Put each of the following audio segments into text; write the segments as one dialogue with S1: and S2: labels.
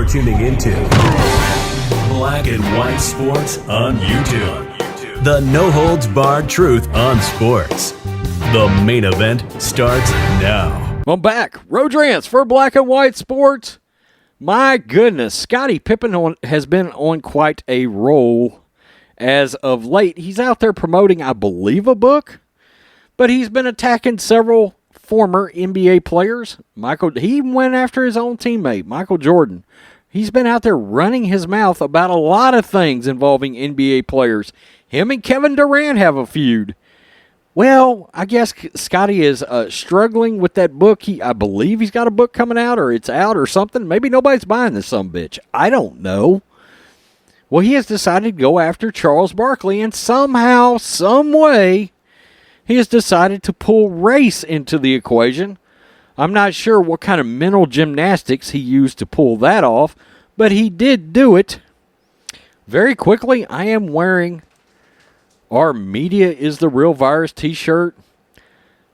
S1: You're tuning into Black and White Sports on YouTube. The no-holds-barred truth on sports. The main event starts now.
S2: I'm back. Rodrance for Black and White Sports. My goodness, Scottie Pippen has been on quite a roll as of late. He's out there promoting, I believe, a book, but he's been attacking several former NBA players. He went after his own teammate, Michael Jordan. He's been out there running his mouth about a lot of things involving NBA players. Him and Kevin Durant have a feud. Well, I guess Scottie is struggling with that book. I believe he's got a book coming out, or it's out or something. Maybe nobody's buying this sumbitch. I don't know. Well, he has decided to go after Charles Barkley, and somehow, some way, he has decided to pull race into the equation. I'm not sure what kind of mental gymnastics he used to pull that off, but he did do it. Very quickly, I am wearing our Media is the Real Virus t-shirt.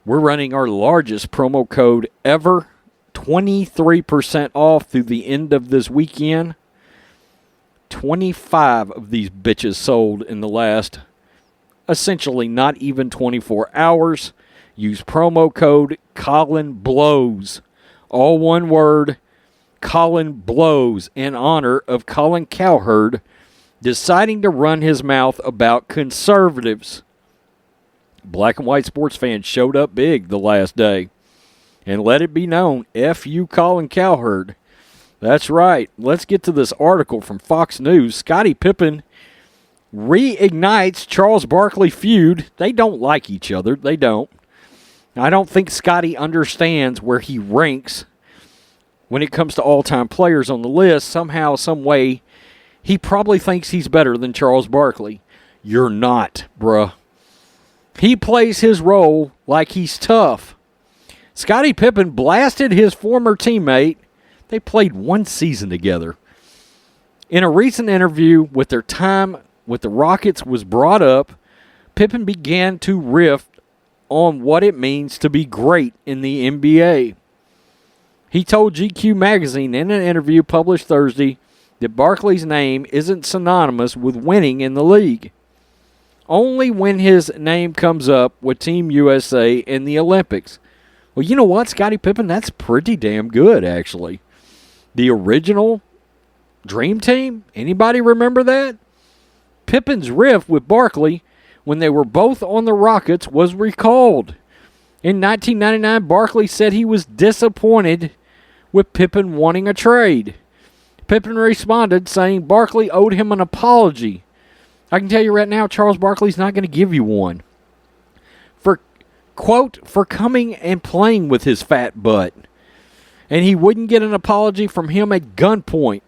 S2: We're running our largest promo code ever, 23% off through the end of this weekend. 25 of these bitches sold in the last, essentially not even 24 hours. Use promo code Colin Blows. All one word, Colin Blows, in honor of Colin Cowherd deciding to run his mouth about conservatives. Black and White sports fans showed up big the last day. And let it be known, F you Colin Cowherd. That's right. Let's get to this article from Fox News. Scottie Pippen reignites Charles Barkley feud. They don't like each other. They don't. I don't think Scottie understands where he ranks when it comes to all-time players on the list. Somehow, some way, he probably thinks he's better than Charles Barkley. You're not, bruh. He plays his role like he's tough. Scottie Pippen blasted his former teammate. They played one season together. In a recent interview with their time with the Rockets was brought up, Pippen began to riff on what it means to be great in the NBA. He told GQ magazine in an interview published Thursday that Barkley's name isn't synonymous with winning in the league. Only when his name comes up with Team USA in the Olympics. Well, you know what, Scottie Pippen? That's pretty damn good, actually. The original Dream Team? Anybody remember that? Pippen's riff with Barkley when they were both on the Rockets was recalled. In 1999, Barkley said he was disappointed with Pippen wanting a trade. Pippen responded saying Barkley owed him an apology. I can tell you right now, Charles Barkley's not going to give you one. For, quote, for coming and playing with his fat butt. And he wouldn't get an apology from him at gunpoint.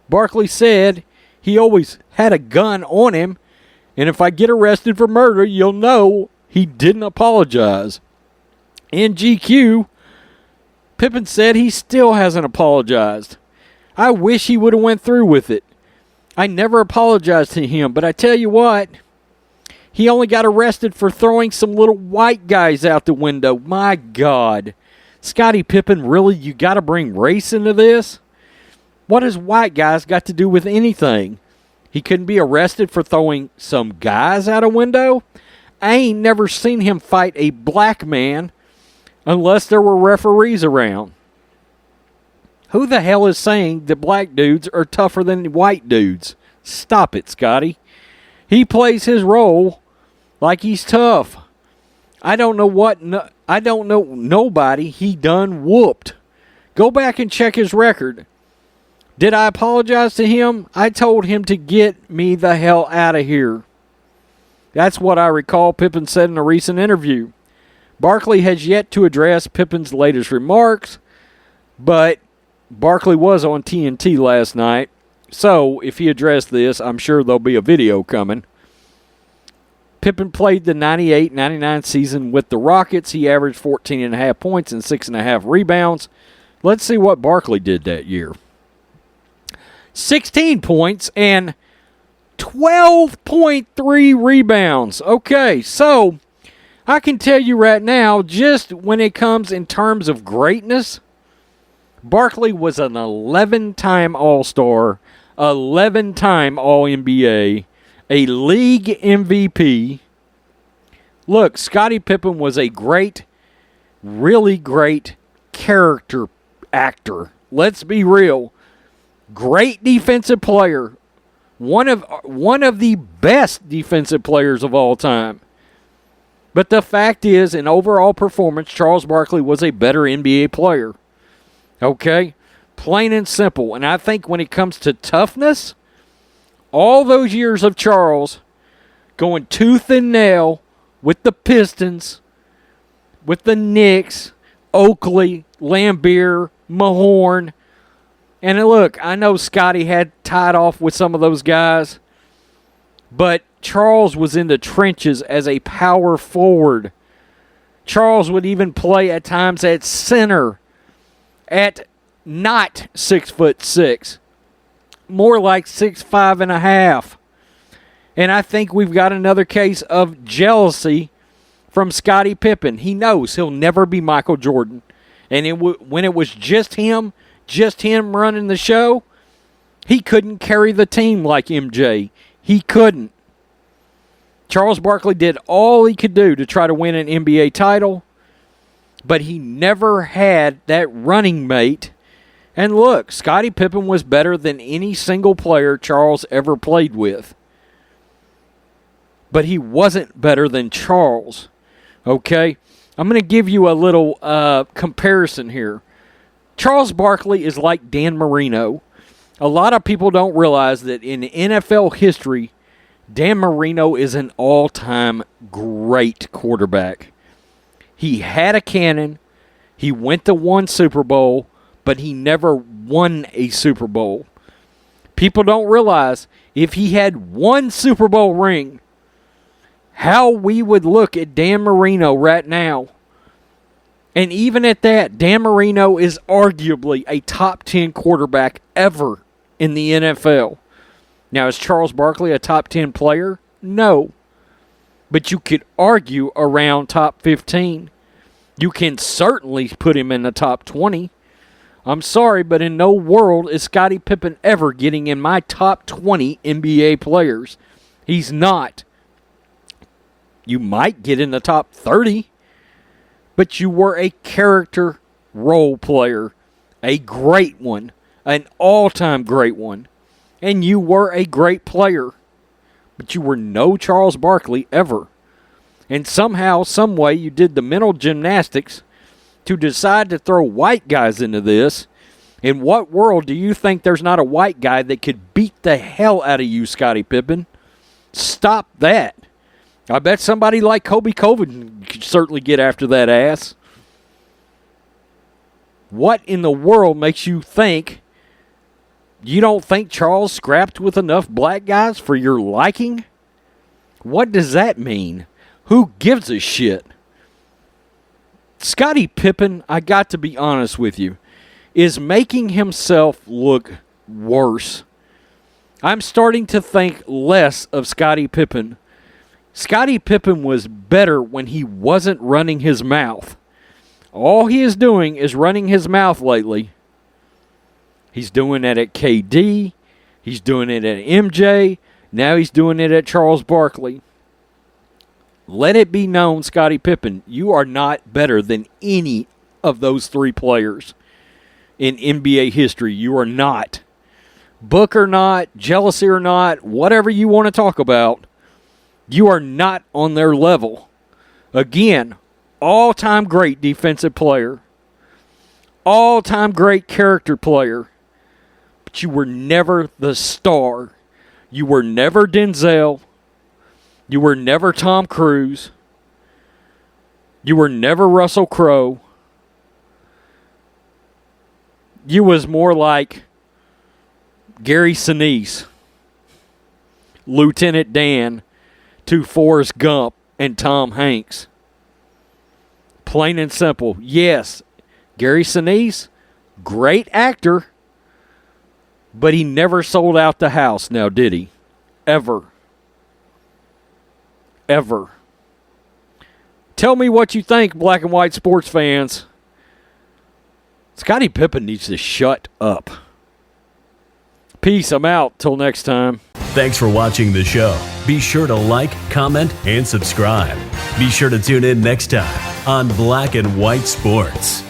S2: Barkley said he always had a gun on him, and if I get arrested for murder, you'll know he didn't apologize. In GQ, Pippen said he still hasn't apologized. I wish he would have went through with it. I never apologized to him, but I tell you what, he only got arrested for throwing some little white guys out the window. My God. Scottie Pippen, really, you got to bring race into this? What has white guys got to do with anything? He couldn't be arrested for throwing some guys out a window? I ain't never seen him fight a black man unless there were referees around. Who the hell is saying that black dudes are tougher than white dudes? Stop it, Scottie. He plays his role like he's tough. I don't know nobody he done whooped. Go back and check his record. Did I apologize to him? I told him to get me the hell out of here. That's what I recall Pippen said in a recent interview. Barkley has yet to address Pippen's latest remarks, but Barkley was on TNT last night, so if he addressed this, I'm sure there'll be a video coming. Pippen played the 98-99 season with the Rockets. He averaged 14.5 points and 6.5 rebounds. Let's see what Barkley did that year. 16 points and 12.3 rebounds. Okay, so I can tell you right now, just when it comes in terms of greatness, Barkley was an 11-time All-Star, 11-time All-NBA, a league MVP. Look, Scottie Pippen was a great, really great character actor. Let's be real. Great defensive player. One of the best defensive players of all time. But the fact is, in overall performance, Charles Barkley was a better NBA player. Okay? Plain and simple. And I think when it comes to toughness, all those years of Charles going tooth and nail with the Pistons, with the Knicks, Oakley, Lambeer, Mahorn. And look, I know Scottie had tied off with some of those guys, but Charles was in the trenches as a power forward. Charles would even play at times at center, at not 6'6", more like 6'5.5". And I think we've got another case of jealousy from Scottie Pippen. He knows he'll never be Michael Jordan. And when it was just him running the show, he couldn't carry the team like MJ. He couldn't. Charles Barkley did all he could do to try to win an NBA title, but he never had that running mate. And look, Scottie Pippen was better than any single player Charles ever played with. But he wasn't better than Charles. Okay? I'm going to give you a little comparison here. Charles Barkley is like Dan Marino. A lot of people don't realize that in NFL history, Dan Marino is an all-time great quarterback. He had a cannon. He went to one Super Bowl, but he never won a Super Bowl. People don't realize if he had one Super Bowl ring, how we would look at Dan Marino right now. And even at that, Dan Marino is arguably a top 10 quarterback ever in the NFL. Now, is Charles Barkley a top 10 player? No. But you could argue around top 15. You can certainly put him in the top 20. I'm sorry, but in no world is Scottie Pippen ever getting in my top 20 NBA players. He's not. You might get in the top 30, but you were a character role player, a great one, an all-time great one, and you were a great player, but you were no Charles Barkley ever. And somehow, some way, you did the mental gymnastics to decide to throw white guys into this. In what world do you think there's not a white guy that could beat the hell out of you, Scottie Pippen? Stop that. I bet somebody like Kobe Covington could certainly get after that ass. What in the world makes you think you don't think Charles scrapped with enough black guys for your liking? What does that mean? Who gives a shit? Scottie Pippen, I got to be honest with you, is making himself look worse. I'm starting to think less of Scottie Pippen. Scottie Pippen was better when he wasn't running his mouth. All he is doing is running his mouth lately. He's doing it at KD. He's doing it at MJ. Now he's doing it at Charles Barkley. Let it be known, Scottie Pippen, you are not better than any of those three players in NBA history. You are not. Book or not, jealousy or not, whatever you want to talk about, you are not on their level. Again, all-time great defensive player. All-time great character player. But you were never the star. You were never Denzel. You were never Tom Cruise. You were never Russell Crowe. You was more like Gary Sinise, Lieutenant Dan, to Forrest Gump and Tom Hanks. Plain and simple. Yes, Gary Sinise, great actor, but he never sold out the house now, did he? Ever. Ever. Tell me what you think, black and white sports fans. Scottie Pippen needs to shut up. Peace. I'm out. Till next time.
S1: Thanks for watching the show. Be sure to like, comment, and subscribe. Be sure to tune in next time on Black and White Sports.